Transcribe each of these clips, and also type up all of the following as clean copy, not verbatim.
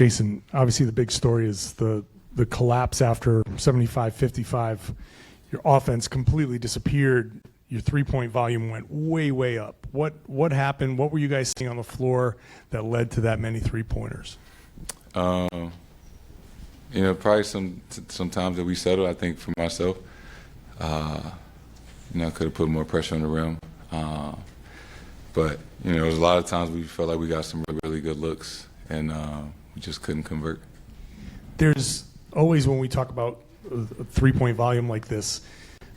Jayson, obviously the big story is the collapse after 75-55. Your offense completely disappeared. Your three-point volume went way, way up. What happened? What were you guys seeing on the floor that led to that many three-pointers? You know, probably some times that we settled. I think for myself, you know, I could have put more pressure on the rim. But you know, there was a lot of times we felt like we got some really, really good looks, and we just couldn't convert. There's always, when we talk about a three-point volume like this,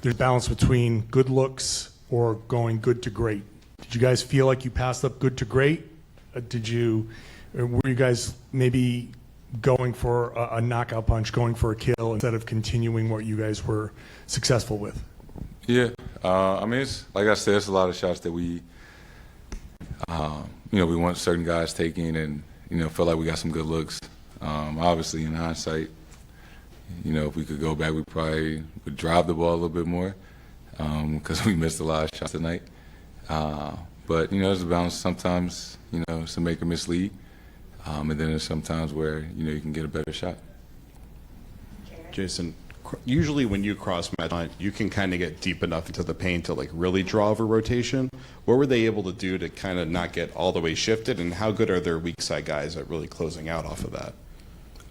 there's balance between good looks or going good to great. Did you guys feel like you passed up good to great? Were you guys maybe going for a knockout punch, going for a kill instead of continuing what you guys were successful with? Yeah, I mean, it's like I said, it's a lot of shots that we, you know, we want certain guys taking, and you know, felt like we got some good looks. Obviously, in hindsight, you know, if we could go back, we probably would drive the ball a little bit more because we missed a lot of shots tonight. But you know, there's a balance. Sometimes, you know, it's a make or miss league, and then there's sometimes where you know you can get a better shot. Jayson, usually when you cross match line, you can kind of get deep enough into the paint to like really draw over rotation. What were they able to do to kind of not get all the way shifted, and how good are their weak side guys at really closing out off of that?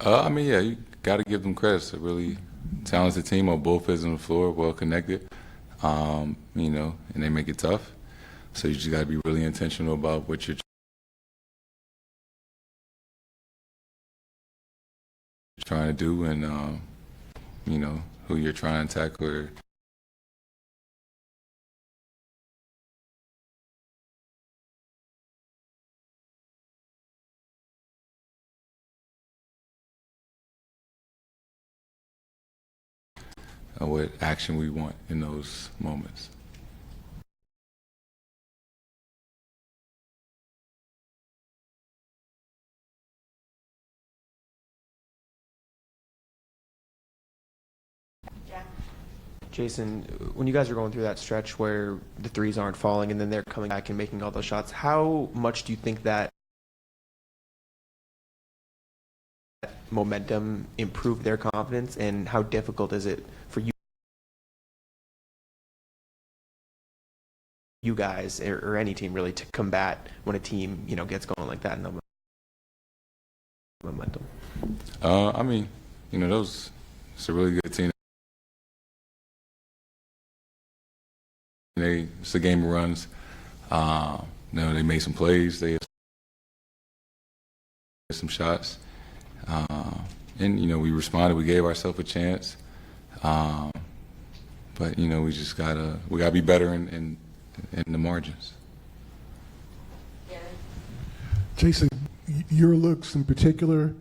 I mean, yeah, you got to give them credit. It's a really talented team on both ends of the floor, well connected, you know, and they make it tough. So you just got to be really intentional about what you're trying to do, and you know, who you're trying to tackle. Or what action we want in those moments. Jayson, when you guys are going through that stretch where the threes aren't falling and then they're coming back and making all those shots, how much do you think that momentum improved their confidence, and how difficult is it for you guys or any team really to combat when a team, you know, gets going like that in the momentum? I mean, you know, it's a really good team. It's a game of runs. You know, they made some plays. They had some shots. And, you know, we responded. We gave ourselves a chance. But, you know, we just we gotta be better in the margins. Jayson, your looks in particular,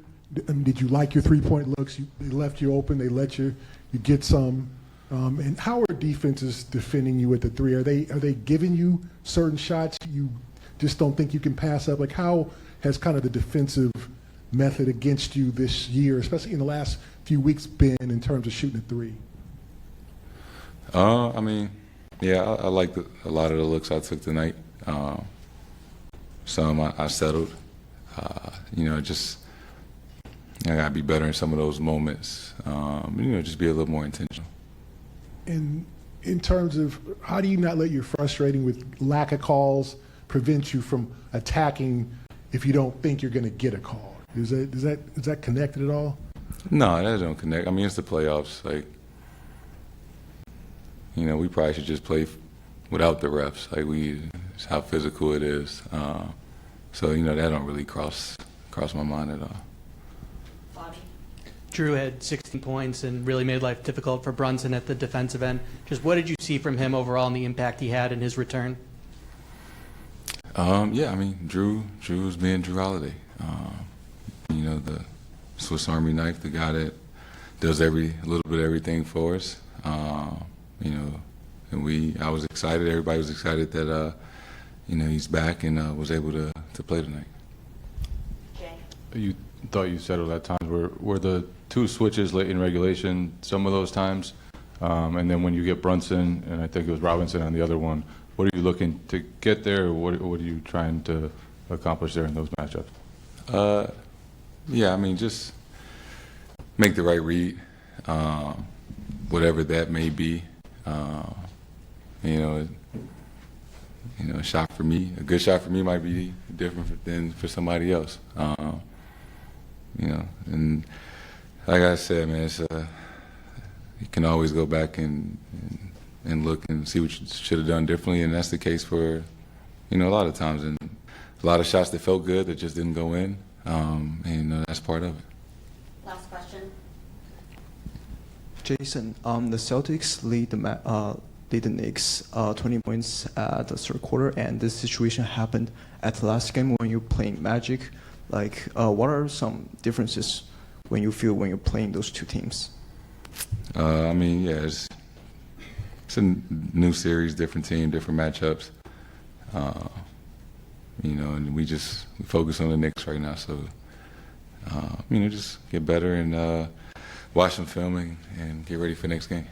did you like your three-point looks? They left you open. They let you get some. And how are defenses defending you at the three? Are they giving you certain shots you just don't think you can pass up? Like, how has kind of the defensive method against you this year, especially in the last few weeks, been in terms of shooting a three? I mean, yeah, I liked a lot of the looks I took tonight. Some I settled. You know, just I gotta be better in some of those moments. You know, just be a little more intentional. And in terms of how do you not let your frustrating with lack of calls prevent you from attacking if you don't think you're going to get a call? Is that connected at all? No, that don't connect. I mean, it's the playoffs. Like, you know, we probably should just play without the refs. Like, it's how physical it is. So, you know, that don't really cross my mind at all. Drew had 16 points and really made life difficult for Brunson at the defensive end. Just what did you see from him overall and the impact he had in his return? Yeah, I mean, Drew's being Drew Holiday. You know, the Swiss Army knife, the guy that does a little bit of everything for us. You know, and I was excited. Everybody was excited that you know, he's back and was able to play tonight. Jay. You thought you settled at times. Were the two switches late in regulation some of those times? And then when you get Brunson, and I think it was Robinson on the other one, what are you looking to get there? Or what are you trying to accomplish there in those matchups? Yeah, I mean, just make the right read, whatever that may be. You know, a shot for me, a good shot for me might be different than for somebody else. You know, and like I said, man, it's you can always go back and look and see what you should have done differently, and that's the case for, a lot of times, and a lot of shots that felt good that just didn't go in, and that's part of it. Last question. Jason, the Celtics lead the Knicks 20 points at the third quarter, and this situation happened at the last game when you're playing Magic. Like, what are some differences when you feel when you're playing those two teams? I mean, yeah, it's a new series, different team, different matchups. And we focus on the Knicks right now, so just get better and watch some filming and get ready for the next game.